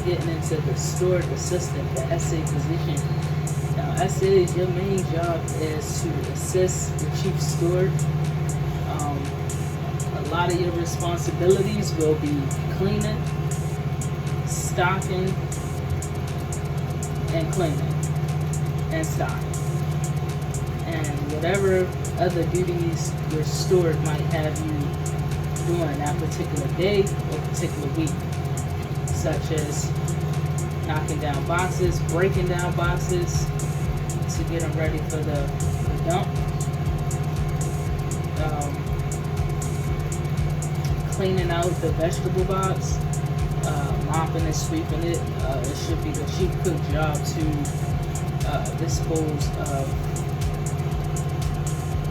getting into the steward assistant, the SA position. Now, SA's, your main job is to assist the chief steward. A lot of your responsibilities will be cleaning, stocking, and cleaning, and stocking. And whatever other duties your steward might have you doing that particular day or particular week, such as knocking down boxes, breaking down boxes to get them ready for the dump, cleaning out the vegetable box, mopping and sweeping it. It should be the chief cook's job to dispose of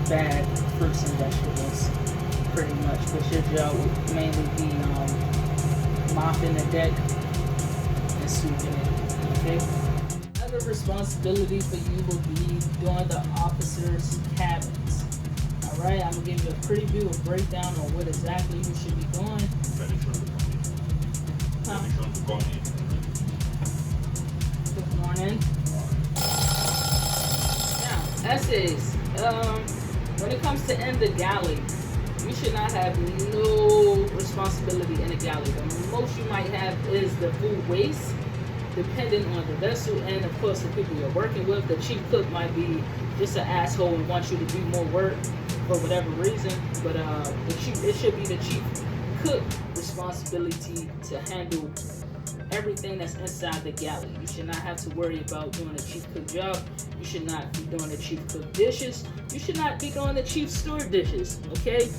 bad fruits and vegetables, pretty much. But your job would mainly be mopping the deck and sweeping it. Okay. Another responsibility for you will be doing the officers' cabins. All right. I'm gonna give you a preview, a breakdown on what exactly you should be doing. Good morning. Now, essays. When it comes to in the galley, you should not have no responsibility in the galley. The most you might have is the food waste, depending on the vessel and of course the people you're working with. The chief cook might be just an asshole and wants you to do more work for whatever reason, but it should be the chief cook responsibility to handle everything that's inside the galley. You should not have to worry about doing the chief cook job. You should not be doing the chief cook dishes. You should not be doing the chief steward dishes, okay?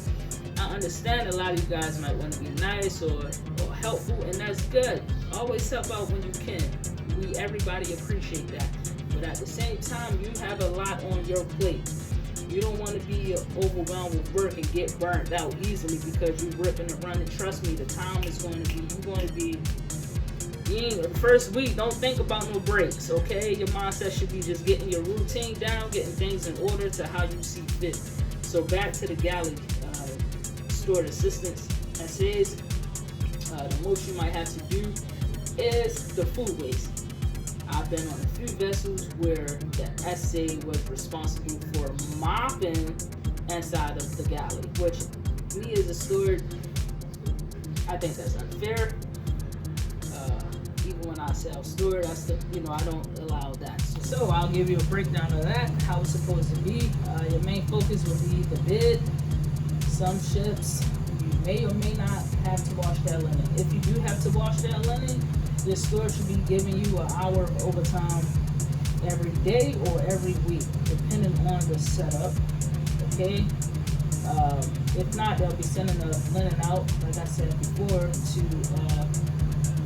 I understand a lot of you guys might want to be nice or helpful, and that's good. Always help out when you can. Everybody appreciate that. But at the same time, you have a lot on your plate. You don't want to be overwhelmed with work and get burnt out easily because you're ripping and running. Trust me, the time is going to be, you're going to be, the first week, don't think about no breaks, okay? Your mindset should be just getting your routine down, getting things in order to how you see fit. So back to the galley, steward assistants, SAs, the most you might have to do is the food waste. I've been on a few vessels where the SA was responsible for mopping inside of the galley, which me as a steward, I think that's unfair. Even when I sell steward, I still, I don't allow that. So I'll give you a breakdown of that, how it's supposed to be. Your main focus will be the bid. Some ships, you may or may not have to wash that linen. If you do have to wash that linen, your steward should be giving you an hour of overtime every day or every week, depending on the setup, okay? If not, they'll be sending the linen out, like I said before, to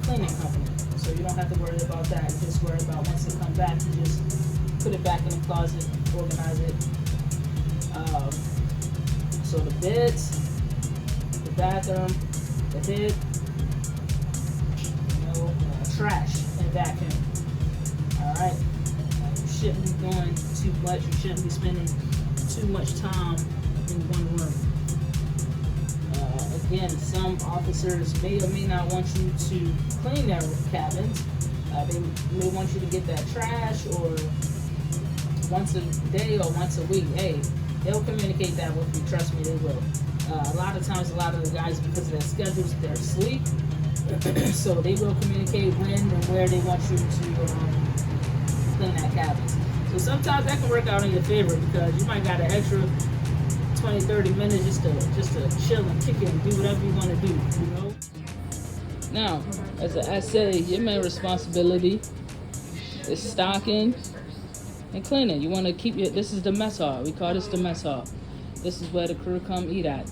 cleaning company. So you don't have to worry about that. You just worry about once it comes back, you just put it back in the closet, organize it. So the beds, the bathroom, the bed, trash and vacuum. Alright? You shouldn't be doing too much. You shouldn't be spending too much time in one room. Again, some officers may or may not want you to clean their cabins. They may want you to get that trash or once a day or once a week. Hey, they'll communicate that with you. Trust me, they will. A lot of times, a lot of the guys, because of their schedules, they're asleep. So they will communicate when and where they want you to clean that cabin. So sometimes that can work out in your favor because you might got an extra 20, 30 minutes just to chill and kick it and do whatever you want to do, Now, as an SA, your main responsibility is stocking and cleaning. You want to keep this is the mess hall. We call this the mess hall. This is where the crew come eat at.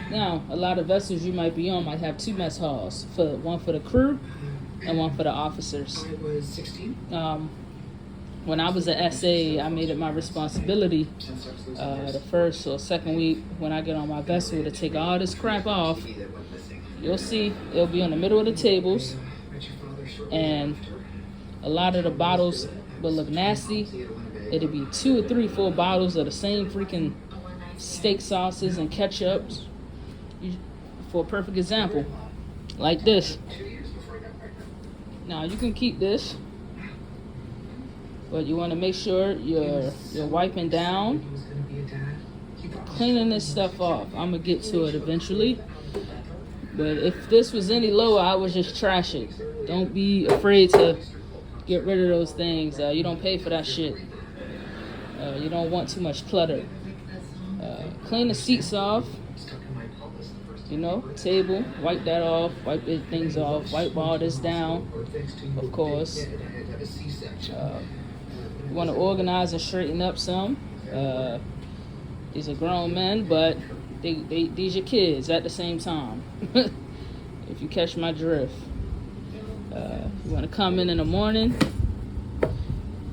Now, a lot of vessels you might be on might have two mess halls, one for the crew and one for the officers. I was 16. When I was an SA, I made it my responsibility the first or second week when I get on my vessel to take all this crap off. You'll see it'll be in the middle of the tables, and a lot of the bottles will look nasty. It'll be 2 or 3, 4 bottles of the same freaking steak sauces and ketchups. For a perfect example, like this. Now you can keep this, but you want to make sure you're wiping down, cleaning this stuff off. I'm gonna get to it eventually, but if this was any lower, I would just trash it. Don't be afraid to get rid of those things. You don't pay for that shit. You don't want too much clutter. Clean the seats off. You know, table, wipe that off, wipe the things off, wipe all this down, of course. You want to organize and straighten up some. These are grown men, but these are kids at the same time, if you catch my drift. You want to come in the morning.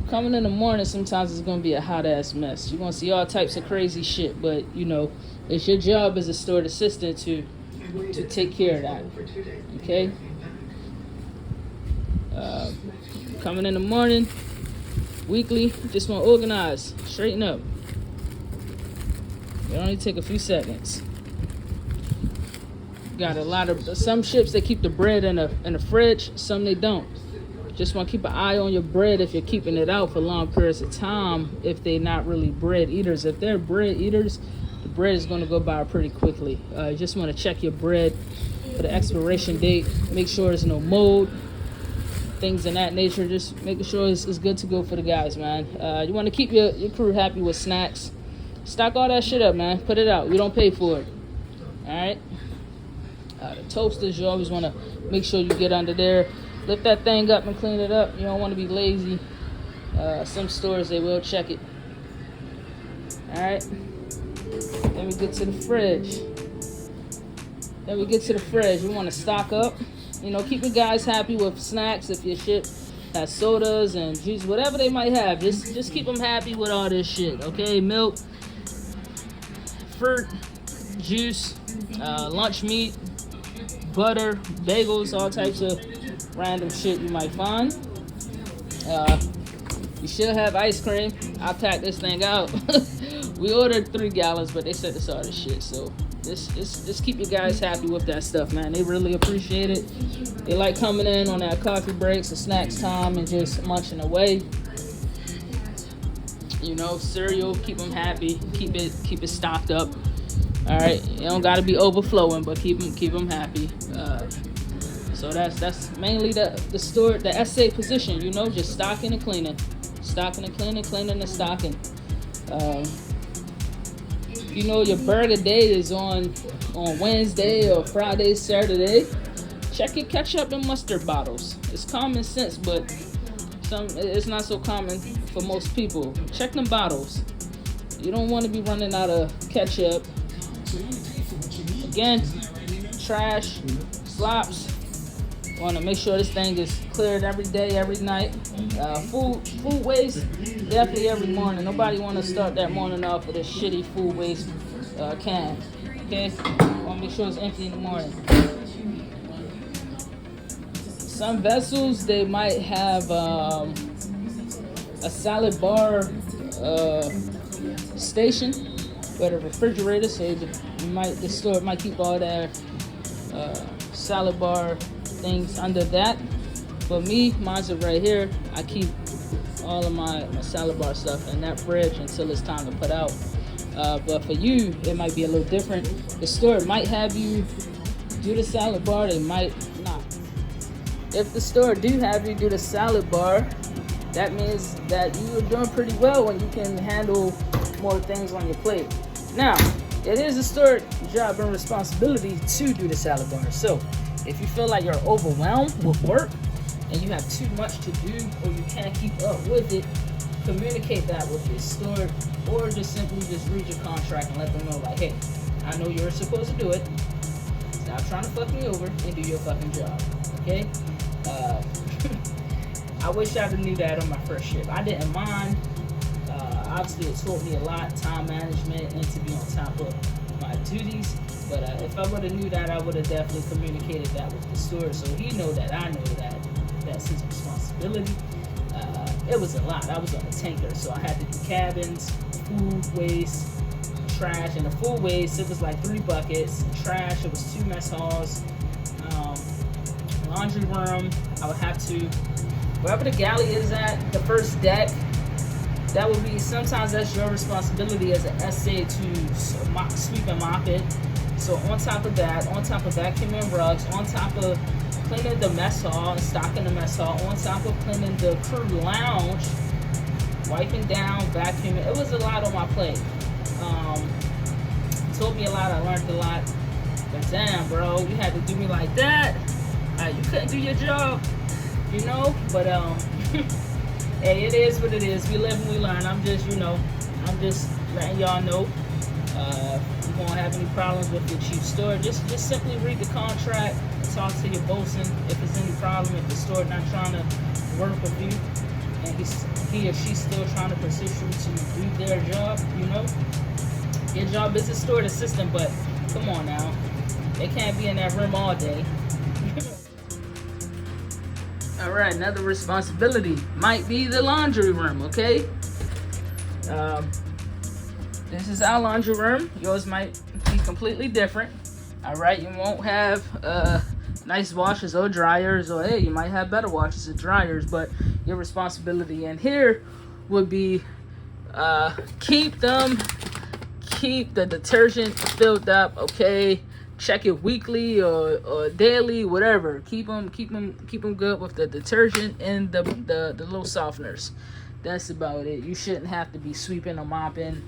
Coming in the morning, sometimes it's going to be a hot-ass mess. You're going to see all types of crazy shit, but, you know, it's your job as a steward assistant to take care of that, okay? Coming in the morning, weekly, just want to organize, straighten up. It only take a few seconds. Got a lot of, some ships, they keep the bread in the fridge, some they don't. Just want to keep an eye on your bread if you're keeping it out for long periods of time, if they're not really bread eaters. If they're bread eaters, the bread is going to go by pretty quickly. You just want to check your bread for the expiration date. Make sure there's no mold, things in that nature. Just making sure it's good to go for the guys, man. You want to keep your crew happy with snacks. Stock all that shit up, man. Put it out. We don't pay for it. All right? The toasters, you always want to make sure you get under there. Lift that thing up and clean it up. You don't want to be lazy. Some stores, they will check it. All right. Then we get to the fridge. You want to stock up. You know, keep your guys happy with snacks. If your ship has sodas and juice, whatever they might have, just keep them happy with all this shit. Okay, milk, fruit, juice, lunch meat, butter, bagels, all types of random shit you might find. You should have ice cream. I packed this thing out. We ordered 3 gallons, but they said it's all this shit. So just keep your guys happy with that stuff, man. They really appreciate it. They like coming in on that coffee breaks and snacks time and just munching away. You know, cereal, keep them happy. Keep it stocked up. All right, you don't gotta be overflowing, but keep them happy. So that's mainly the SA position. You know, just stocking and cleaning, cleaning and stocking. You know, your burger day is on Wednesday or Friday, Saturday. Check your ketchup and mustard bottles. It's common sense, but it's not so common for most people. Check them bottles. You don't want to be running out of ketchup. Again, trash, slops. Want to make sure this thing is cleared every day, every night. Food waste, definitely every morning. Nobody want to start that morning off with a shitty food waste can. Okay, want to make sure it's empty in the morning. Some vessels, they might have a salad bar station with a refrigerator, so the store might keep all their salad bar things under that. For me, mine's are right here. I keep all of my salad bar stuff in that fridge until it's time to put out. But for you, it might be a little different. The store might have you do the salad bar, they might not. If the store do have you do the salad bar, that means that you are doing pretty well when you can handle more things on your plate. Now, it is the store job and responsibility to do the salad bar. So, if you feel like you're overwhelmed with work and you have too much to do or you can't keep up with it, communicate that with your store, or just simply just read your contract and let them know, like, hey, I know you're supposed to do it. Stop trying to fuck me over and do your fucking job. Okay? I wish I knew that on my first shift. I didn't mind. Obviously, it taught me a lot, time management, and to be on top of my duties. But if I would have knew that, I would have definitely communicated that with the steward, so he know that I know that that's his responsibility. It was a lot. I was on a tanker, so I had to do cabins, food waste, trash. And the food waste, it was like 3 buckets. Trash, it was 2 mess halls. laundry room, I would have to, wherever the galley is at, the first deck, that would be, sometimes that's your responsibility as an SA to sweep and mop it. So on top of that, on top of vacuuming rugs, on top of cleaning the mess hall and stocking the mess hall, on top of cleaning the crew lounge, wiping down, vacuuming, it was a lot on my plate. Taught me a lot, I learned a lot. But damn, bro, you had to do me like that. You couldn't do your job, you know. But hey, it is what it is. We live and we learn. I'm just, you know, I'm just letting y'all know. If you won't have any problems with your chief steward, just simply read the contract, talk to your bosun if there's any problem, if the steward not trying to work with you and he or she's still trying to persist you to do their job, you know. Your job is a steward assistant, but come on now, they can't be in that room all day. All right, another responsibility might be the laundry room, okay? This is our laundry room. Yours might be completely different. All right, you won't have nice washers or dryers, or hey, you might have better washers or dryers, but your responsibility in here would be keep the detergent filled up, okay? Check it weekly or daily, whatever. Keep them good with the detergent and the little softeners. That's about it. You shouldn't have to be sweeping or mopping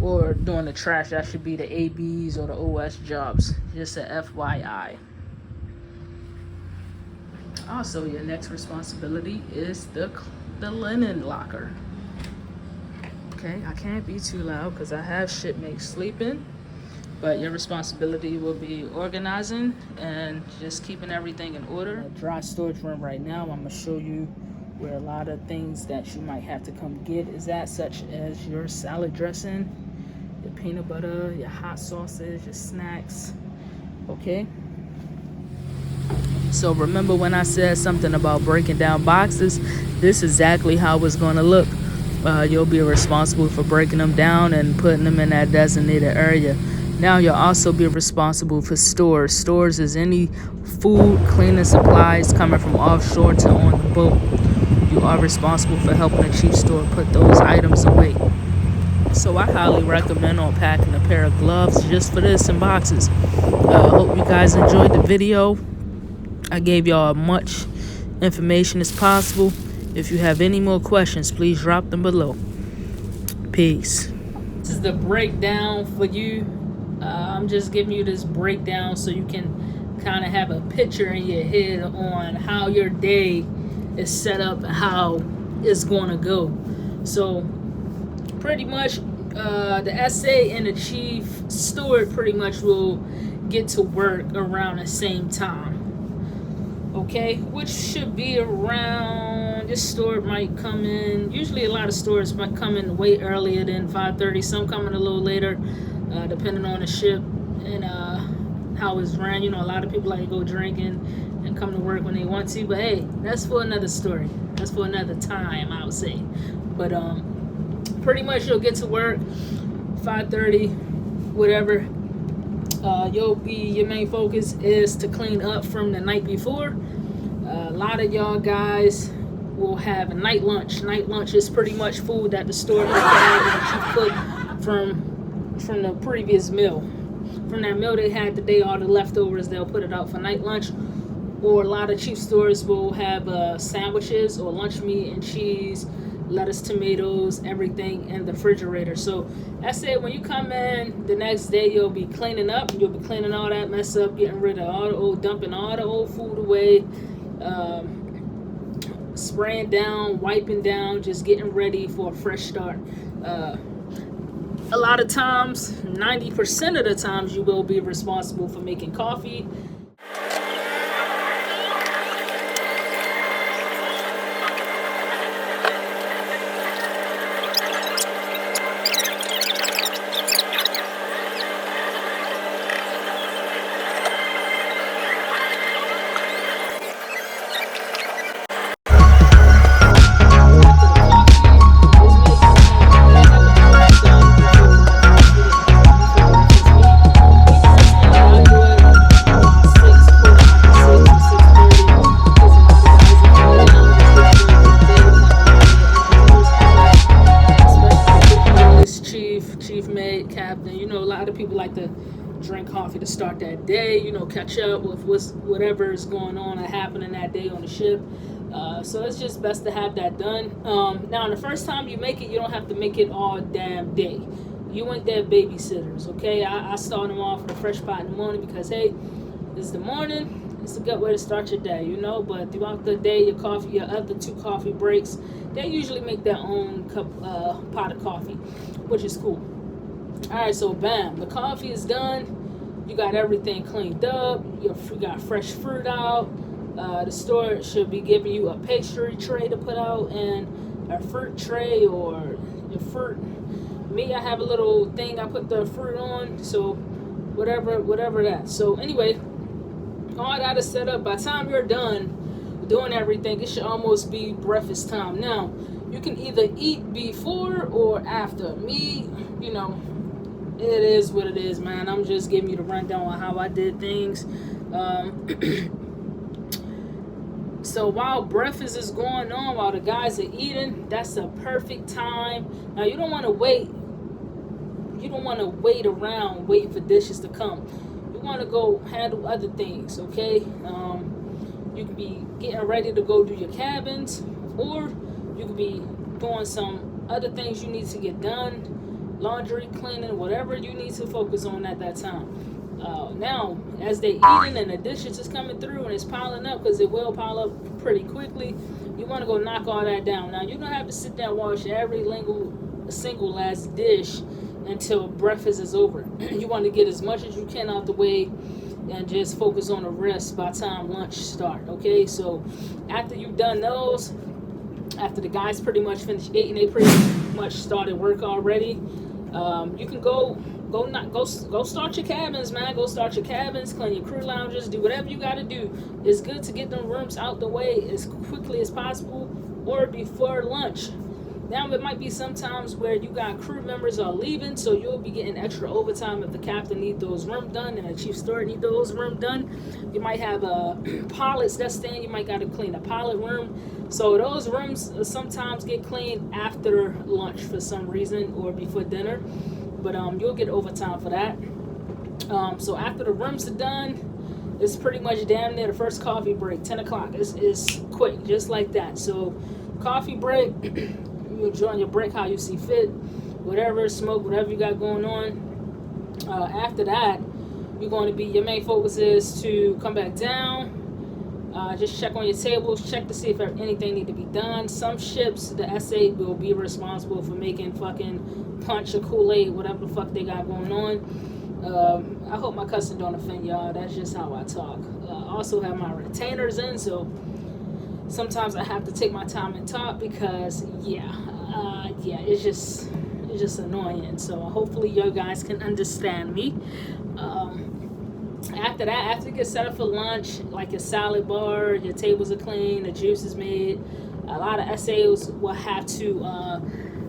or doing the trash. That should be the ABs or the OS jobs. Just a FYI. Also, your next responsibility is the linen locker. Okay, I can't be too loud because I have shipmates sleeping. But your responsibility will be organizing and just keeping everything in order. Dry storage room right now, I'm gonna show you where a lot of things that you might have to come get is at, such as your salad dressing, your peanut butter, your hot sauces, your snacks, okay? So remember when I said something about breaking down boxes, this is exactly how it's gonna look. You'll be responsible for breaking them down and putting them in that designated area. Now you'll also be responsible for stores. Stores is any food, cleaning supplies coming from offshore to on the boat. You are responsible for helping the chief steward put those items away. So I highly recommend packing a pair of gloves just for this in boxes. Hope you guys enjoyed the video. I gave y'all as much information as possible. If you have any more questions, please drop them below. Peace. This is the breakdown for you. I'm just giving you this breakdown so you can kind of have a picture in your head on how your day is set up and how it's going to go. So pretty much the SA and the chief steward pretty much will get to work around the same time. Okay, which should be around, this steward might come in, usually a lot of stewards might come in way earlier than 5:30, some coming a little later, depending on the ship and how it's ran. You know, a lot of people like to go drinking and come to work when they want to, but hey, that's for another story. That's for another time, I would say. But pretty much you'll get to work 5:30, whatever. Your main focus is to clean up from the night before. A lot of y'all guys will have a night lunch. Night lunch is pretty much food that the store had cooked from the previous meal. From that meal they had the day, all the leftovers, they'll put it out for night lunch. Or a lot of chief stores will have sandwiches or lunch meat and cheese, lettuce, tomatoes, everything in the refrigerator. So that's it. When you come in the next day, you'll be cleaning up. You'll be cleaning all that mess up, getting rid of all the old, dumping all the old food away, spraying down, wiping down, just getting ready for a fresh start. A lot of times, 90% of the times, you will be responsible for making coffee. coffee to start that day, you know, catch up with whatever is going on or happening that day on the ship. So it's just best to have that done. Now, the first time you make it, you don't have to make it all damn day. You ain't their babysitters, okay? I start them off with a fresh pot in the morning because, hey, it's the morning. It's a good way to start your day, you know. But throughout the day, your other 2 coffee breaks, they usually make their own pot of coffee, which is cool. All right, so bam, the coffee is done. You got everything cleaned up. You got fresh fruit out. The store should be giving you a pastry tray to put out and a fruit tray or your fruit. Me, I have a little thing I put the fruit on, so whatever that. So anyway, all that is set up. By the time you're done doing everything, it should almost be breakfast time. Now, you can either eat before or after. Me, you know, it is what it is, man. I'm just giving you the rundown on how I did things. So while breakfast is going on, while the guys are eating, that's a perfect time. Now, you don't want to wait. You don't want to wait around waiting for dishes to come. You want to go handle other things, okay? You can be getting ready to go do your cabins, or you could be doing some other things you need to get done, laundry, cleaning, whatever you need to focus on at that time. Now, as they eating and the dishes is coming through and it's piling up, because it will pile up pretty quickly, you want to go knock all that down. Now, you don't have to sit there and wash every single last dish until breakfast is over. You want to get as much as you can out the way and just focus on the rest by the time lunch start, okay? So after you've done those, after the guys pretty much finished eating, they pretty much started work already, you can go start your cabins, man. Go start your cabins, clean your crew lounges, do whatever you got to do. It's good to get them rooms out the way as quickly as possible or before lunch. Now, it might be sometimes where you got crew members are leaving, so you'll be getting extra overtime if the captain needs those rooms done and the chief steward need those rooms done. You might have pilots that's staying. You might got to clean a pilot room. So those rooms sometimes get cleaned after lunch for some reason or before dinner. But you'll get overtime for that. So after the rooms are done, it's pretty much damn near the first coffee break, 10 o'clock. It's quick, just like that. So coffee break, you enjoying your break how you see fit, whatever, smoke, whatever you got going on. After that, your main focus is to come back down, just check on your tables, check to see if anything need to be done. Some ships, the SA will be responsible for making fucking punch or Kool-Aid, whatever the fuck they got going on. I hope my cussing don't offend y'all. That's just how I talk. I also have my retainers in, so sometimes I have to take my time and talk because it's just annoying. So hopefully you guys can understand me. After that, after you get set up for lunch, like your salad bar, your tables are clean, the juice is made. A lot of SAOs will have to.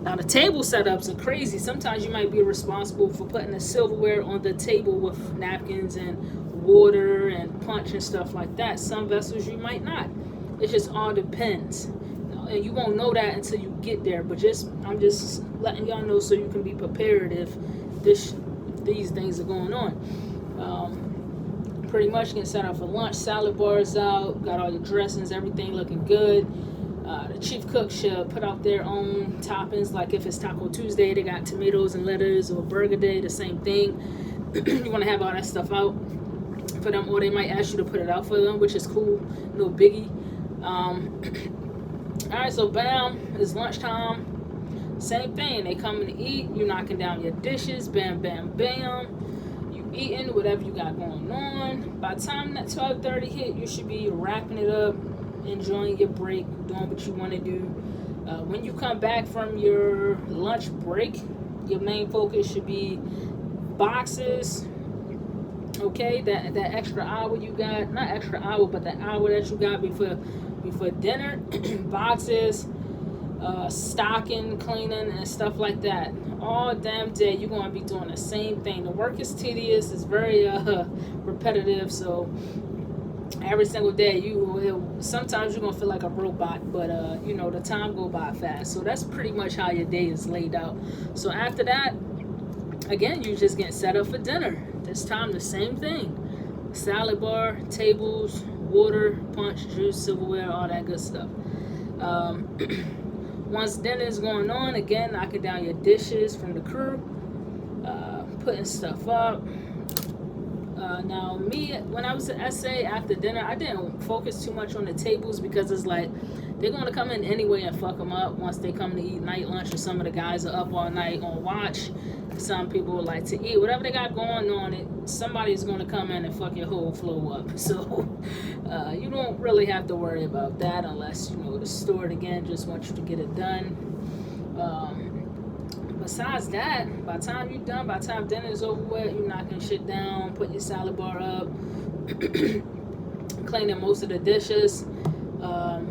Now the table setups are crazy. Sometimes you might be responsible for putting the silverware on the table with napkins and water and punch and stuff like that. Some vessels you might not. It just all depends. And you won't know that until you get there. But I'm just letting y'all know so you can be prepared if these things are going on. Pretty much getting set up for lunch. Salad bars out. Got all your dressings, everything looking good. The chief cook should put out their own toppings. Like if it's Taco Tuesday, they got tomatoes and lettuce, or Burger Day, the same thing. You want to have all that stuff out for them, or they might ask you to put it out for them, which is cool. No biggie. Alright, so bam, it's lunchtime. Same thing. They coming to eat. You knocking down your dishes. Bam, bam, bam. You eating whatever you got going on. By the time that 12:30 hit, you should be wrapping it up, enjoying your break, doing what you want to do. When you come back from your lunch break, your main focus should be boxes. Okay, that extra hour you got, not extra hour, but the hour that you got before dinner, boxes, stocking, cleaning, and stuff like that. All damn day you're going to be doing the same thing. The work is tedious, it's very repetitive, so every single day sometimes you're going to feel like a robot, but the time go by fast. So that's pretty much how your day is laid out. So after that, again, you just getting set up for dinner. This time, the same thing. Salad bar, tables, water, punch, juice, silverware, all that good stuff. Once dinner is going on, again, knocking down your dishes from the crew, putting stuff up. Now, me, when I was at SA after dinner, I didn't focus too much on the tables because it's like they're going to come in anyway and fuck them up once they come to eat night lunch, or some of the guys are up all night on watch. Some people like to eat. Whatever they got going on, somebody's going to come in and fuck your whole flow up. So you don't really have to worry about that unless, you know, the steward, again, just wants you to get it done. Besides that, by the time you're done, by the time dinner is over with, you're knocking shit down, putting your salad bar up, cleaning most of the dishes.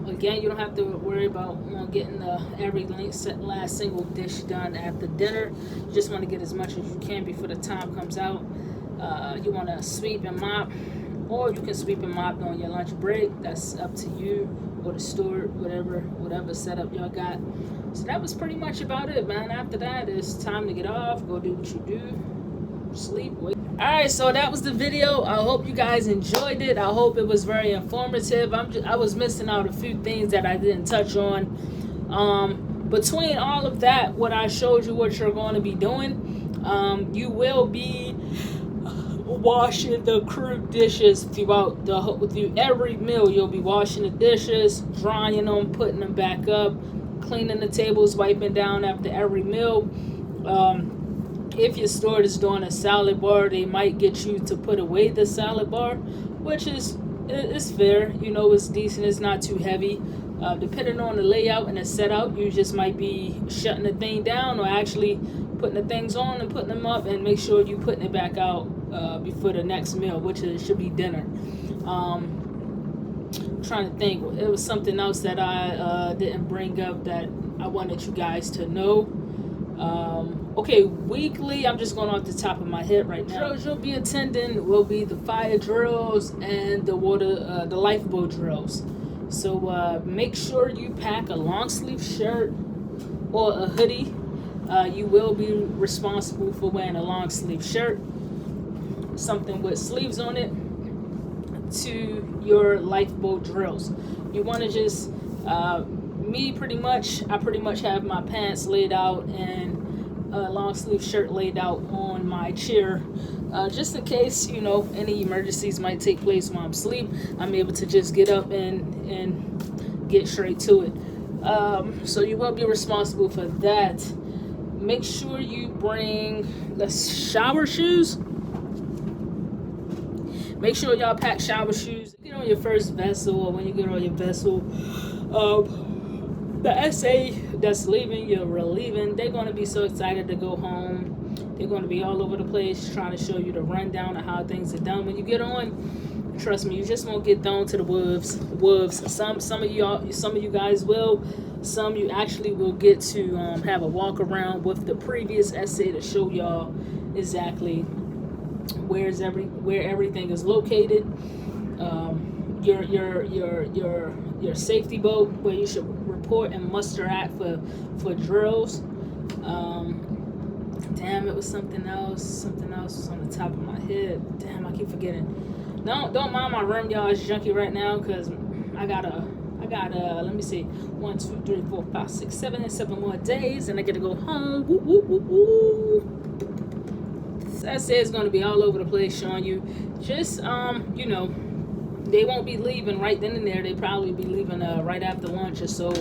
Again, you don't have to worry about getting every last single dish done after dinner. You just want to get as much as you can before the time comes out. You want to sweep and mop, or you can sweep and mop on your lunch break. That's up to you or the steward, whatever setup y'all got. So that was pretty much about it, man. After that, it's time to get off, go do what you do, sleep, wait. Alright, so that was the video. I hope you guys enjoyed it. I hope it was very informative. I was missing out a few things that I didn't touch on. Between all of that, what I showed you what you're going to be doing, you will be washing the crew dishes throughout every meal. You'll be washing the dishes, drying them, putting them back up, cleaning the tables, wiping down after every meal. If your steward is doing a salad bar, they might get you to put away the salad bar, which is fair. You know, it's decent. It's not too heavy. Depending on the layout and the setup, you just might be shutting the thing down or actually putting the things on and putting them up, and make sure you putting it back out before the next meal, which should be dinner. I'm trying to think. It was something else that I didn't bring up that I wanted you guys to know. Okay, weekly, I'm just going off the top of my head right now. Drills you'll be attending will be the fire drills and the lifeboat drills. So make sure you pack a long sleeve shirt or a hoodie. You will be responsible for wearing a long sleeve shirt, something with sleeves on it, to your lifeboat drills. You want to just I pretty much have my pants laid out and a long sleeve shirt laid out on my chair, just in case, you know, any emergencies might take place while I'm asleep. I'm able to just get up and get straight to it. So you will be responsible for that. Make sure you bring the shower shoes. Make sure y'all pack shower shoes. Get on your first vessel, or when you get on your vessel, the SA that's leaving, you're relieving, they're going to be so excited to go home. They're going to be all over the place trying to show you the rundown of how things are done. When you get on, trust me, you just won't get thrown to the wolves. Some of you guys will. Some you actually will get to have a walk around with the previous SA to show y'all exactly where everything is located. Your safety boat where you should report and muster at for drills. Damn, it was something else was on the top of my head. Damn, I keep forgetting. Don't mind my room, y'all. It's junky right now because I got let me see, 1, 2, 3, 4, 5, 6, 7 more days, and I get to go home. Woo, woo, woo, woo. That says it's going to be all over the place showing you. Just you know, they won't be leaving right then and there. They probably be leaving right after lunch or so,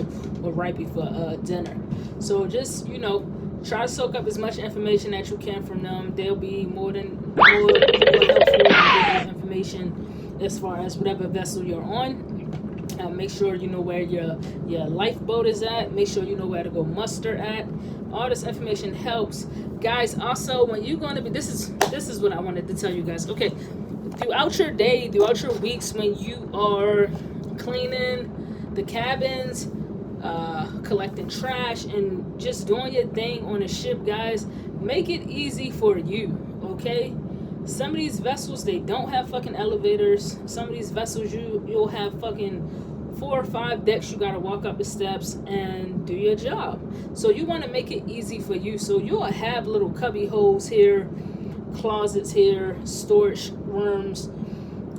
or right before dinner. So just, you know, try to soak up as much information that you can from them. They'll be more helpful and give you information as far as whatever vessel you're on. Make sure you know where your lifeboat is at. Make sure you know where to go muster at. All this information helps, guys. Also, when you're going to be, this is what I wanted to tell you guys. Okay, throughout your day, throughout your weeks, when you are cleaning the cabins, collecting trash, and just doing your thing on the ship, guys, make it easy for you. Okay, some of these vessels, they don't have fucking elevators. Some of these vessels, you'll have fucking 4 or 5 decks you got to walk up the steps and do your job. So you want to make it easy for you. So you'll have little cubby holes here, closets here, storage rooms.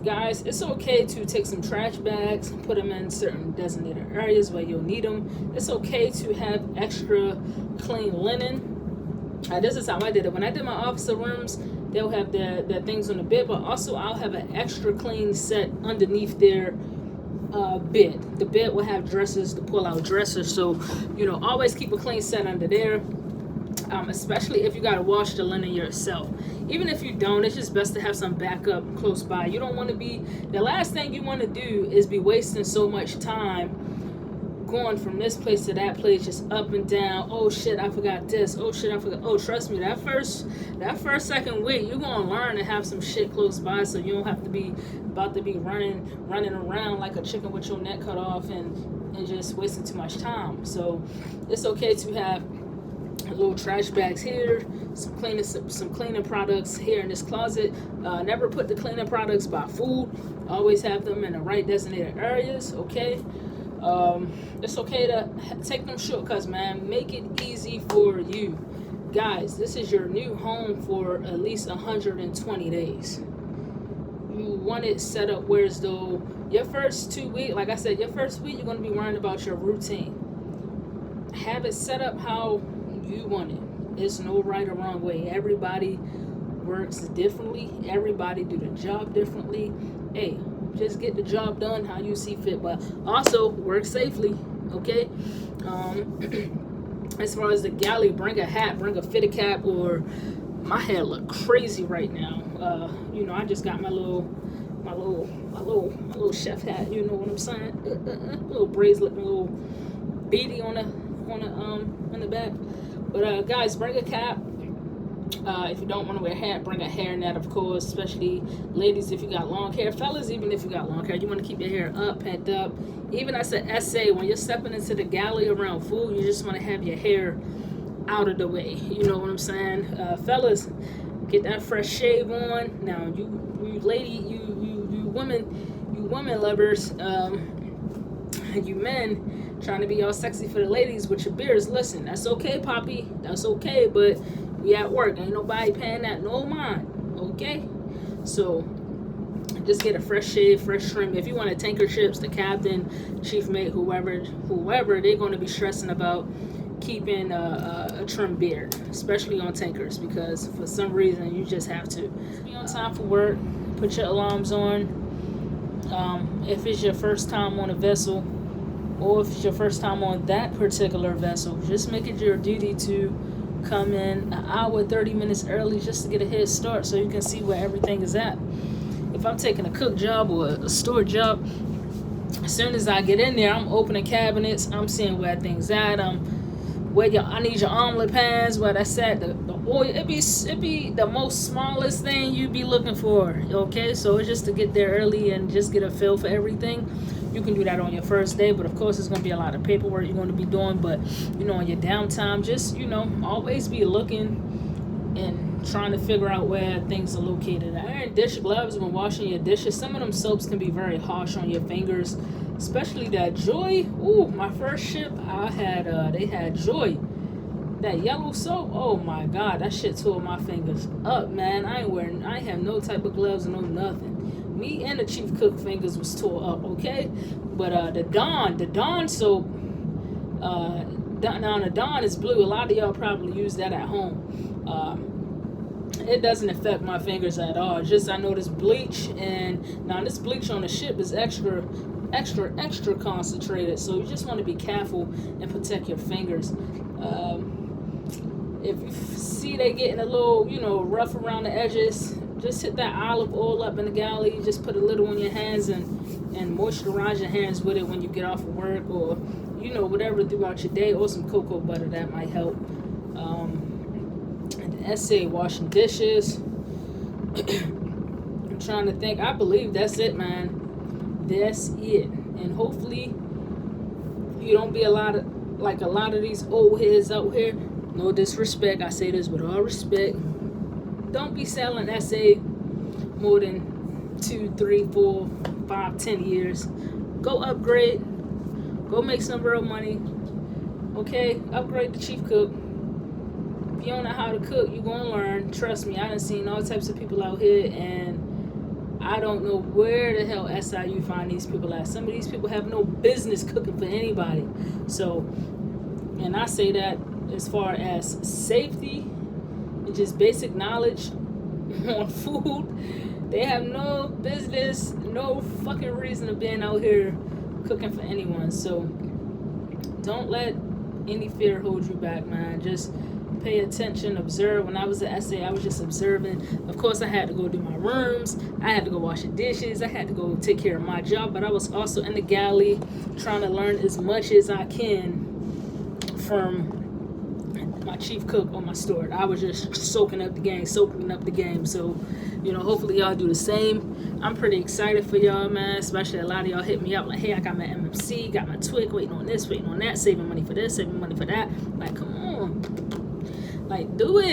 Guys, it's okay to take some trash bags, put them in certain designated areas where you'll need them. It's okay to have extra clean linen. This is how I did it. When I did my officer rooms, they'll have their things on the bed, but also I'll have an extra clean set underneath their bed. The bed will have dressers, the pull-out dressers. So, you know, always keep a clean set under there. Especially if you got to wash the linen yourself. Even if you don't, it's just best to have some backup close by. You don't want to be, the last thing you want to do is be wasting so much time going from this place to that place, just up and down. Oh shit, I forgot this. Oh shit, I forgot. Oh, trust me, that first second week, you're gonna learn to have some shit close by, so you don't have to be about to be running around like a chicken with your neck cut off and just wasting too much time. So it's okay to have little trash bags here, some cleaning products here in this closet. Never put the cleaning products by food. Always have them in the right designated areas. Okay. It's okay to take them shortcuts, man. Make it easy for you. Guys, this is your new home for at least 120 days. You want it set up where as though your first 2 weeks, like I said, your first week, you're going to be worrying about your routine. Have it set up how you want it. There's no right or wrong way. Everybody works differently. Everybody do the job differently. Hey, just get the job done how you see fit, but also work safely. Okay. As far as the galley, bring a hat, bring a fitted cap, or my hair look crazy right now. You know, I just got my little chef hat. You know what I'm saying? Little braids, looking little beady on the back. But guys, bring a cap. If you don't want to wear a hat, bring a hairnet, of course, especially ladies if you got long hair. Fellas, even if you got long hair, you want to keep your hair up, pent up. Even as an SA, when you're stepping into the galley around food, you just want to have your hair out of the way. You know what I'm saying? Fellas, get that fresh shave on. Now, you women lovers, you men trying to be all sexy for the ladies with your beards. Listen, that's okay, Poppy. That's okay, but we at work. Ain't nobody paying that no mind. Okay? So just get a fresh shave, fresh trim. If you want to tanker ships, the captain, chief mate, whoever, they're going to be stressing about keeping a trim beard, especially on tankers, because for some reason you just have to be on time for work. Put your alarms on. If it's your first time on a vessel, or if it's your first time on that particular vessel, just make it your duty to come in an hour, 30 minutes early just to get a head start so you can see where everything is at. If I'm taking a cook job or a store job, as soon as I get in there, I'm opening cabinets, I'm seeing where things at, I need your omelet pans, where that's at, the oil, it be the most smallest thing you be looking for, okay? So it's just to get there early and just get a feel for everything. You can do that on your first day, but of course it's going to be a lot of paperwork you're going to be doing. But, you know, on your downtime, just, you know, always be looking and trying to figure out where things are located. Iron dish gloves when washing your dishes. Some of them soaps can be very harsh on your fingers, especially that Joy. Ooh, my first ship, they had Joy. That yellow soap, oh my God, that shit tore my fingers up, man. I ain't have no type of gloves, no nothing. Me and the chief cook fingers was tore up, okay? But the Dawn soap, now the Dawn is blue. A lot of y'all probably use that at home. It doesn't affect my fingers at all. Just I know this bleach, and now this bleach on the ship is extra concentrated. So you just want to be careful and protect your fingers. If you see they getting a little, you know, rough around the edges, just hit that olive oil up in the galley. Just put a little on your hands and moisturize your hands with it when you get off of work, or, you know, whatever throughout your day, or some cocoa butter, that might help. And the essay, washing dishes. I'm trying to think. I believe that's it, man. That's it. And hopefully you don't be a lot of these old heads out here. No disrespect, I say this with all respect. Don't be selling essay more than 2, 3, 4, 5, 10 years. Go upgrade. Go make some real money. Okay, upgrade the chief cook. If you don't know how to cook, you're gonna learn. Trust me, I done seen all types of people out here, and I don't know where the hell SIU find these people at. Some of these people have no business cooking for anybody. So, and I say that as far as safety and just basic knowledge on food, they have no business, no fucking reason of being out here cooking for anyone. So don't let any fear hold you back, man. Just pay attention, observe. When I was at SA, I was just observing. Of course, I had to go do my rooms. I had to go wash the dishes. I had to go take care of my job. But I was also in the galley trying to learn as much as I can from my chief cook or my steward. I was just soaking up the game. So, you know, hopefully y'all do the same. I'm pretty excited for y'all, man. Especially a lot of y'all hit me up like, hey, I got my MMC, got my twig, waiting on this, waiting on that, saving money for this, saving money for that. Like, come on. Like, do it.